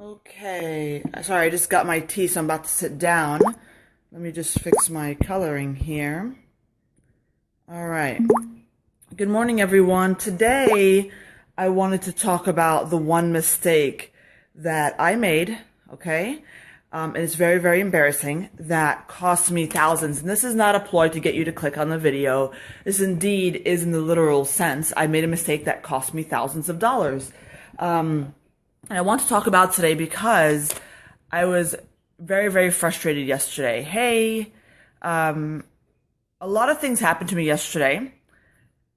Okay, sorry, I just got my tea, so I'm about to sit down. Let me just fix my coloring here. All right. Good morning, everyone. Today, I wanted to talk about the one mistake that I made, okay? And it's very, very embarrassing, that cost me thousands. And this is not a ploy to get you to click on the video. This indeed is in the literal sense. I made a mistake that cost me thousands of dollars. And I want to talk about today because I was very, very frustrated yesterday. Hey, a lot of things happened to me yesterday. And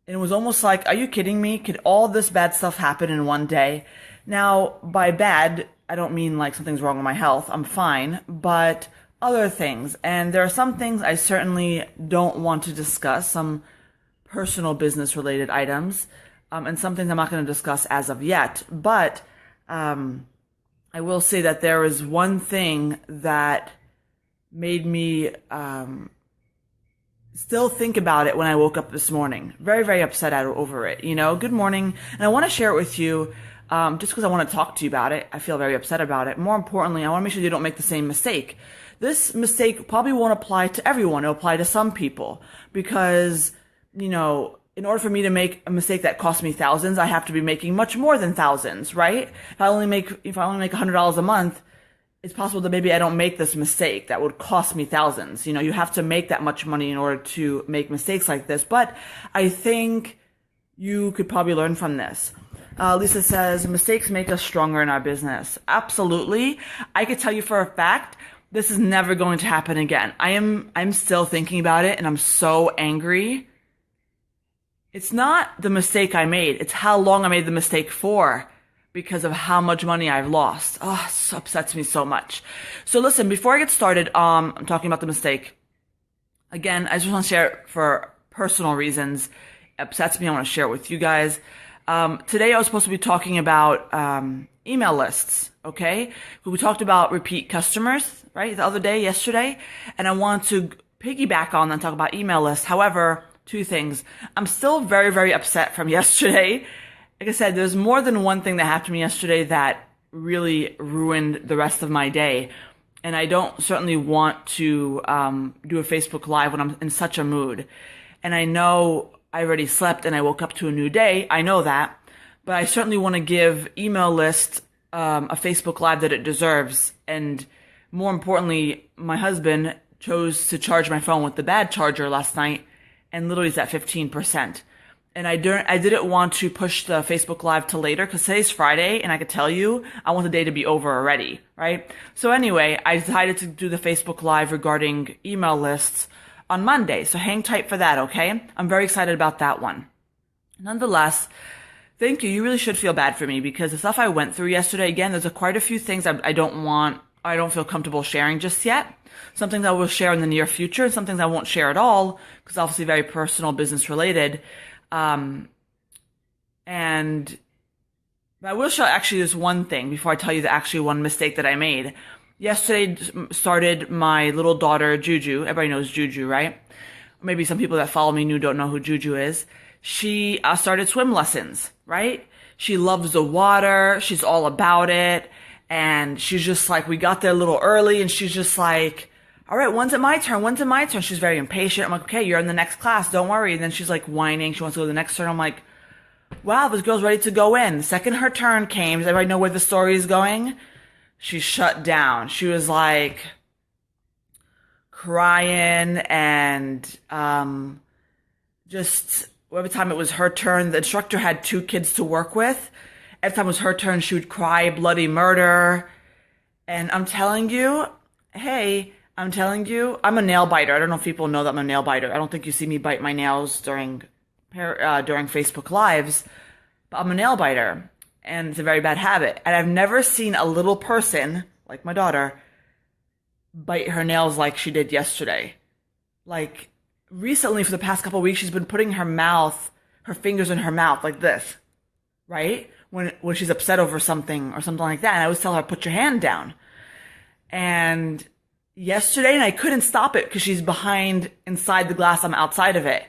it was almost like, are you kidding me? Could all this bad stuff happen in one day? Now, by bad, I don't mean like something's wrong with my health. I'm fine, but other things. And there are some things I certainly don't want to discuss, some personal business related items, and some things I'm not going to discuss as of yet. But I will say that there is one thing that made me still think about it when I woke up this morning. Very, very upset over it. Good morning. And I want to share it with you just because I want to talk to you about it. I feel very upset about it. More importantly, I want to make sure you don't make the same mistake. This mistake probably won't apply to everyone. It'll apply to some people because, in order for me to make a mistake that costs me thousands, I have to be making much more than thousands, right? If I only make $100 a month, it's possible that maybe I don't make this mistake that would cost me thousands. You have to make that much money in order to make mistakes like this. But I think you could probably learn from this. Lisa says, mistakes make us stronger in our business. Absolutely. I could tell you for a fact, this is never going to happen again. I'm still thinking about it and I'm so angry. It's not the mistake I made. It's how long I made the mistake for because of how much money I've lost. Oh, it upsets me so much. So listen, before I get started, I'm talking about the mistake. Again, I just want to share it for personal reasons. It upsets me. I want to share it with you guys. Today I was supposed to be talking about email lists, okay? We talked about repeat customers, right? The other day, yesterday. And I want to piggyback on and talk about email lists. However, two things. I'm still very, very upset from yesterday. Like I said, there's more than one thing that happened to me yesterday that really ruined the rest of my day. And I don't certainly want to do a Facebook Live when I'm in such a mood. And I know I already slept and I woke up to a new day. I know that. But I certainly want to give email list a Facebook Live that it deserves. And more importantly, my husband chose to charge my phone with the bad charger last night. And literally it's at 15%. And I didn't want to push the Facebook Live to later because today's Friday and I could tell you I want the day to be over already, right? So anyway, I decided to do the Facebook Live regarding email lists on Monday. So hang tight for that, okay? I'm very excited about that one. Nonetheless, thank you. You really should feel bad for me because the stuff I went through yesterday, again, there's quite a few things I don't feel comfortable sharing just yet. Some things I will share in the near future, some things I won't share at all, because obviously very personal, business related. And I will show actually this one thing before I tell you the actually one mistake that I made. Yesterday started my little daughter, Juju. Everybody knows Juju, right? Maybe some people that follow me don't know who Juju is. She started swim lessons, right? She loves the water. She's all about it. And she's just like, we got there a little early and she's just like, all right, when's it my turn? When's it my turn? She's very impatient. I'm like, okay, you're in the next class. Don't worry. And then she's like whining. She wants to go to the next turn. I'm like, wow, this girl's ready to go in. The second her turn came, does everybody know where the story is going? She shut down. She was like crying and just every time it was her turn, the instructor had two kids to work with. Every time it was her turn, she would cry bloody murder. And I'm telling you, I'm a nail biter. I don't know if people know that I'm a nail biter. I don't think you see me bite my nails during Facebook Lives, but I'm a nail biter. And it's a very bad habit. And I've never seen a little person, like my daughter, bite her nails like she did yesterday. Like, recently, for the past couple of weeks, she's been putting her fingers in her mouth like this, right? When she's upset over something or something like that. And I always tell her, put your hand down. And yesterday, and I couldn't stop it because she's behind inside the glass. I'm outside of it.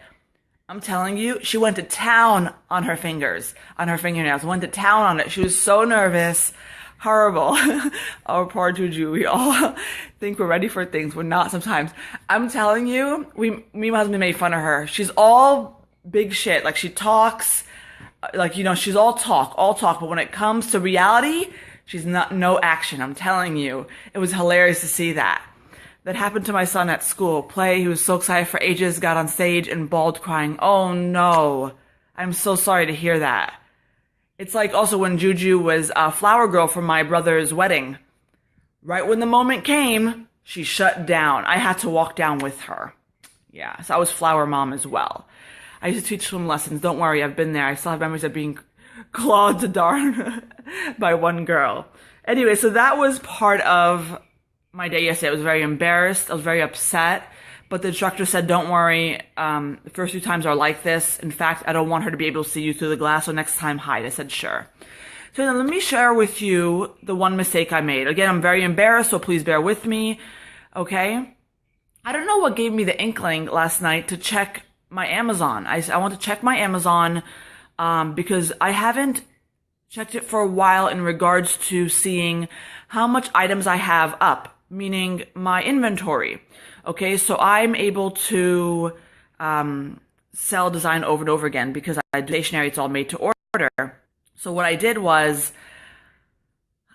I'm telling you, she went to town on her fingernails, went to town on it. She was so nervous. Horrible. Our poor Juju. We all think we're ready for things. We're not sometimes. I'm telling you, me and my husband made fun of her. She's all big shit. Like she talks, like, she's all talk. But when it comes to reality, she's no action. I'm telling you. It was hilarious to see that. That happened to my son at school. He was so excited for ages, got on stage and bawled crying. Oh no. I'm so sorry to hear that. It's like also when Juju was a flower girl for my brother's wedding. Right when the moment came, she shut down. I had to walk down with her. Yeah, so I was flower mom as well. I used to teach swim lessons. Don't worry, I've been there. I still have memories of being clawed to darn by one girl. Anyway, so that was part of my day yesterday. I was very embarrassed. I was very upset. But the instructor said, don't worry, the first few times are like this. In fact, I don't want her to be able to see you through the glass, so next time hide. I said, sure. So then let me share with you the one mistake I made. Again, I'm very embarrassed, so please bear with me, okay? I don't know what gave me the inkling last night to check my Amazon. I want to check my Amazon because I haven't checked it for a while in regards to seeing how much items I have up, meaning my inventory. Okay, so I'm able to sell design over and over again because I do stationery, it's all made to order. So what I did was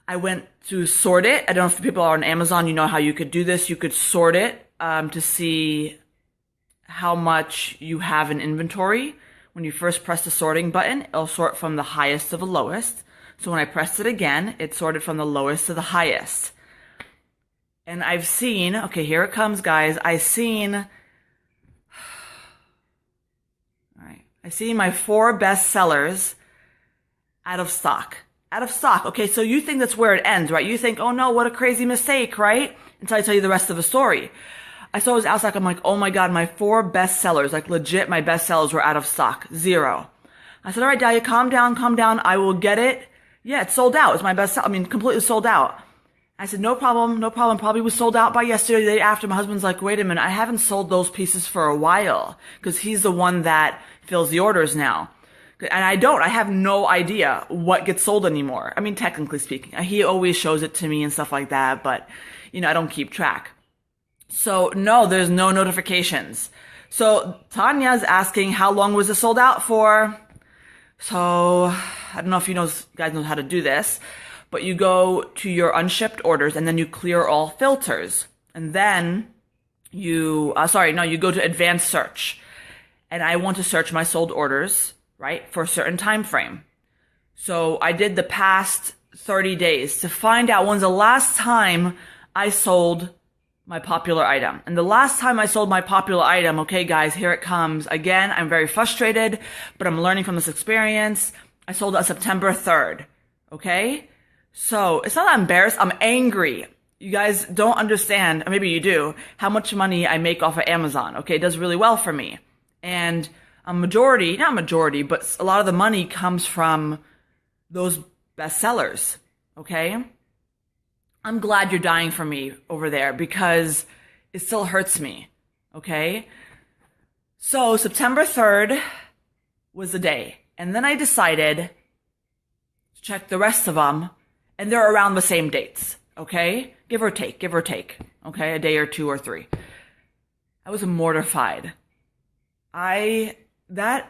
I went to sort it. I don't know if people are on Amazon, you know how you could do this. You could sort it to see how much you have in inventory. When you first press the sorting button, it'll sort from the highest to the lowest. So when I pressed it again, it sorted from the lowest to the highest. And I've seen, okay, here it comes, guys. I seen my 4 best sellers out of stock. Out of stock. Okay, so you think that's where it ends, right? You think, oh no, what a crazy mistake, right? Until I tell you the rest of the story. I saw it was out of stock. I'm like, oh my God, my 4 best sellers, like legit, my best sellers were out of stock. 0. I said, all right, Dahlia, calm down. I will get it. Yeah, it's sold out. It's my best seller. I mean, completely sold out. I said, no problem. Probably was sold out by yesterday, the day after. My husband's like, wait a minute, I haven't sold those pieces for a while because he's the one that fills the orders now. And I have no idea what gets sold anymore. I mean, technically speaking, he always shows it to me and stuff like that, but I don't keep track. So no, there's no notifications. So Tanya's asking, how long was it sold out for? So I don't know if guys know how to do this. But you go to your unshipped orders and then you clear all filters. And then you go to advanced search. And I want to search my sold orders, right, for a certain time frame. So I did the past 30 days to find out when's the last time I sold my popular item. And the last time I sold my popular item, okay guys, here it comes. Again, I'm very frustrated, but I'm learning from this experience. I sold it on September 3rd, okay? So it's not that I'm embarrassed, I'm angry. You guys don't understand, or maybe you do, how much money I make off of Amazon. Okay, it does really well for me. And not majority, but a lot of the money comes from those bestsellers. Okay? I'm glad you're dying for me over there because it still hurts me. Okay? So September 3rd was the day. And then I decided to check the rest of them. And they're around the same dates, okay? Give or take, okay? A day or 2 or 3. I was mortified. That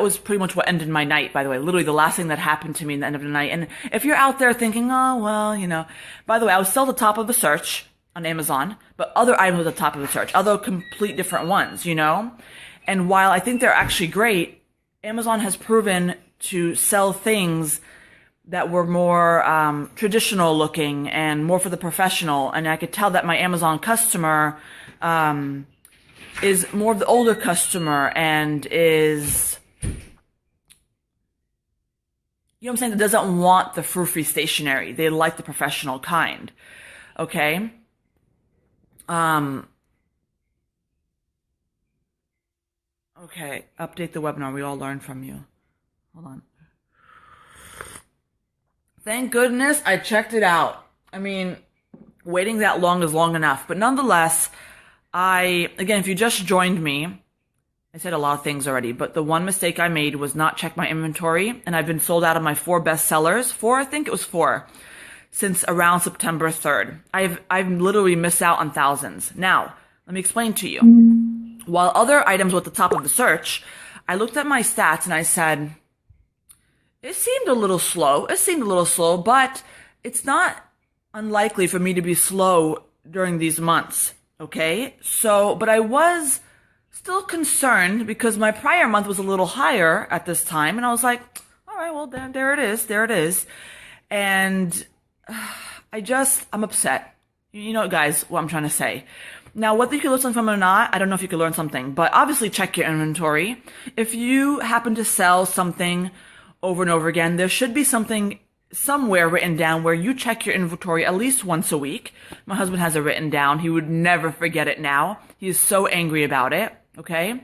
was pretty much what ended my night, by the way. Literally the last thing that happened to me in the end of the night. And if you're out there thinking, oh, well, by the way, I was still at the top of the search on Amazon, but other items were at the top of the search, other complete different ones, And while I think they're actually great, Amazon has proven to sell things that were more traditional looking and more for the professional. And I could tell that my Amazon customer is more of the older customer and is, what I'm saying, that doesn't want the frou-frou stationery. They like the professional kind. Okay? Okay, update the webinar. We all learn from you. Hold on. Thank goodness I checked it out. I mean, waiting that long is long enough. But nonetheless, again, if you just joined me, I said a lot of things already, but the one mistake I made was not check my inventory, and I've been sold out of my 4 best sellers, I think it was 4, since around September 3rd. I've literally missed out on thousands. Now, let me explain to you. While other items were at the top of the search, I looked at my stats and I said, it seemed a little slow. But it's not unlikely for me to be slow during these months. Okay? So, but I was still concerned because my prior month was a little higher at this time. And I was like, all right, well, there it is. And I'm upset. You know, guys, what I'm trying to say. Now, whether you can learn something from it or not, I don't know if you can learn something, but obviously check your inventory. If you happen to sell something over and over again, there should be something somewhere written down where you check your inventory at least once a week. My husband has it written down. He would never forget it now. He is so angry about it. Okay.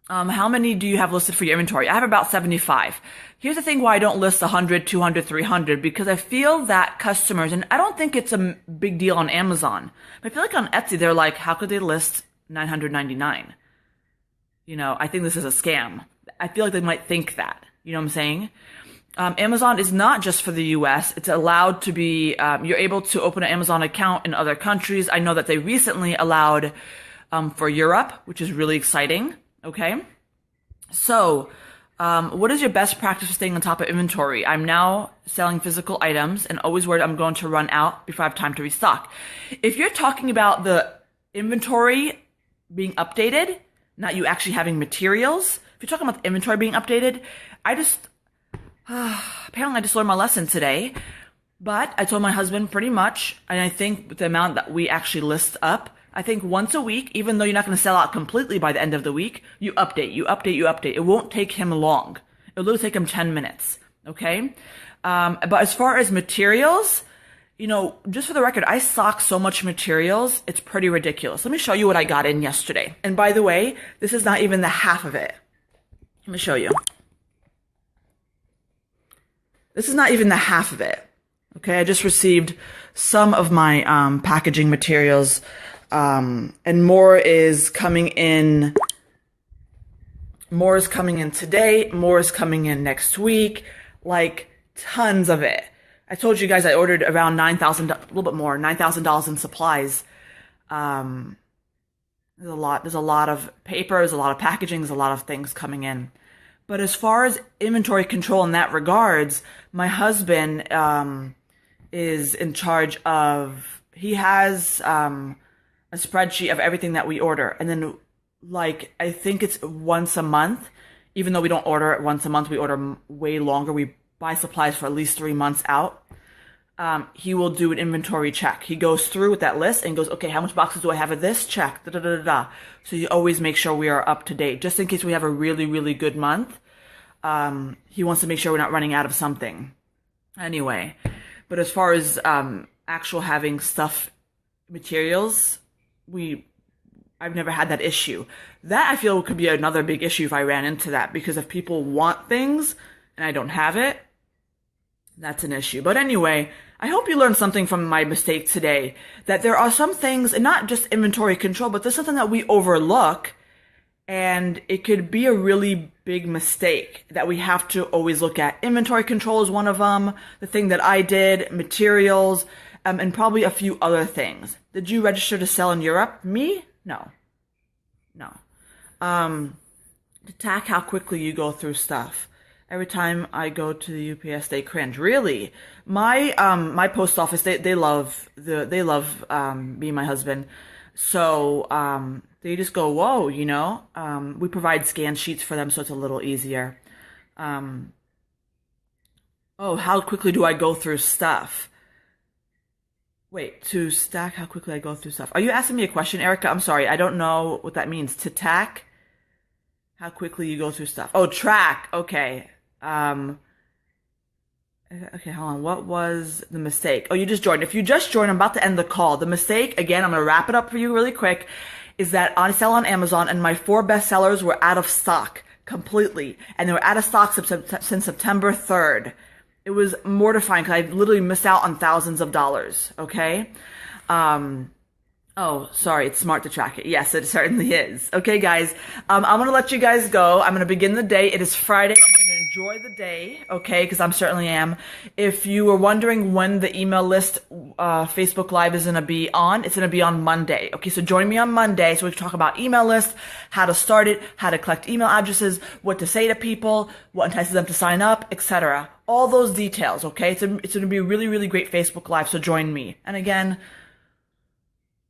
How many do you have listed for your inventory? I have about 75. Here's the thing why I don't list 100, 200, 300, because I feel that customers, and I don't think it's a big deal on Amazon, but I feel like on Etsy, they're like, how could they list 999? You know, I think this is a scam. I feel like they might think that. You know what I'm saying? Amazon is not just for the US. It's allowed to be, you're able to open an Amazon account in other countries. I know that they recently allowed for Europe, which is really exciting. Okay. So, what is your best practice for staying on top of inventory? I'm now selling physical items and always worried I'm going to run out before I have time to restock. If you're talking about the inventory being updated, not you actually having materials, if you're talking about the inventory being updated, apparently I just learned my lesson today, but I told my husband pretty much, and I think with the amount that we actually list up, I think once a week, even though you're not going to sell out completely by the end of the week, you update. It won't take him long. It'll literally take him 10 minutes. Okay. But as far as materials, you know, just for the record, I stock so much materials. It's pretty ridiculous. Let me show you what I got in yesterday. And by the way, this is not even the half of it. Let me show you. This is not even the half of it. Okay. I just received some of my, packaging materials. And more is coming in. More is coming in today. More is coming in next week. Like tons of it. I told you guys I ordered around $9,000, a little bit more, $9,000 in supplies. There's a lot of paper, there's a lot of packaging, there's a lot of things coming in. But as far as inventory control in that regards, my husband, is in charge of, he has, a spreadsheet of everything that we order. And then like, I think it's once a month, even though we don't order it once a month, we order way longer. We buy supplies for at least 3 months out. He will do an inventory check. He goes through with that list and goes, okay, how much boxes do I have of this? Check. Da, da, da, da, da. So you always make sure we are up to date, just in case we have a really, really good month. He wants to make sure we're not running out of something. Anyway, but as far as, actual having stuff, materials, I've never had that issue. That I feel could be another big issue if I ran into that, because if people want things and I don't have it, that's an issue. But anyway, I hope you learned something from my mistake today, that there are some things, and not just inventory control, but there's something that we overlook, and it could be a really big mistake that we have to always look at. Inventory control is one of them. The thing that I did, materials, and probably a few other things. Did you register to sell in Europe? Me? No. To track how quickly you go through stuff. Every time I go to the UPS, they cringe. Really? My post office, they love me and my husband. So, they just go, whoa, you know? We provide scan sheets for them, so it's a little easier. Oh, how quickly do I go through stuff? Wait, to stack how quickly I go through stuff. Are you asking me a question, Erica? I'm sorry. I don't know what that means. To tack how quickly you go through stuff. Oh, track. Okay. Okay, hold on. What was the mistake? Oh, you just joined. If you just joined, I'm about to end the call. The mistake, again, I'm going to wrap it up for you really quick, is that I sell on Amazon and my 4 best sellers were out of stock completely. And they were out of stock since September 3rd. It was mortifying because I literally missed out on thousands of dollars. Okay. Oh, sorry, it's smart to track it. Yes, it certainly is. Okay, guys, I'm gonna let you guys go. I'm gonna begin the day. It is Friday. I'm gonna enjoy the day, okay, because I'm certainly am. If you were wondering when the email list Facebook Live is gonna be on, it's gonna be on Monday. Okay, so join me on Monday so we can talk about email lists, how to start it, how to collect email addresses, what to say to people, what entices them to sign up, etc. All those details, okay? It's gonna be a really, really great Facebook Live, so join me. And again,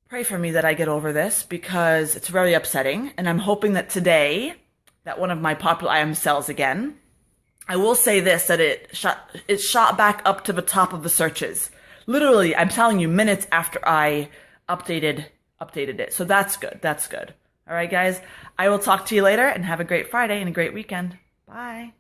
pray for me that I get over this because it's very upsetting. And I'm hoping that today, that one of my popular items sells again. I will say this, that it shot back up to the top of the searches. Literally, I'm telling you, minutes after I updated it. So that's good. That's good. All right, guys. I will talk to you later and have a great Friday and a great weekend. Bye.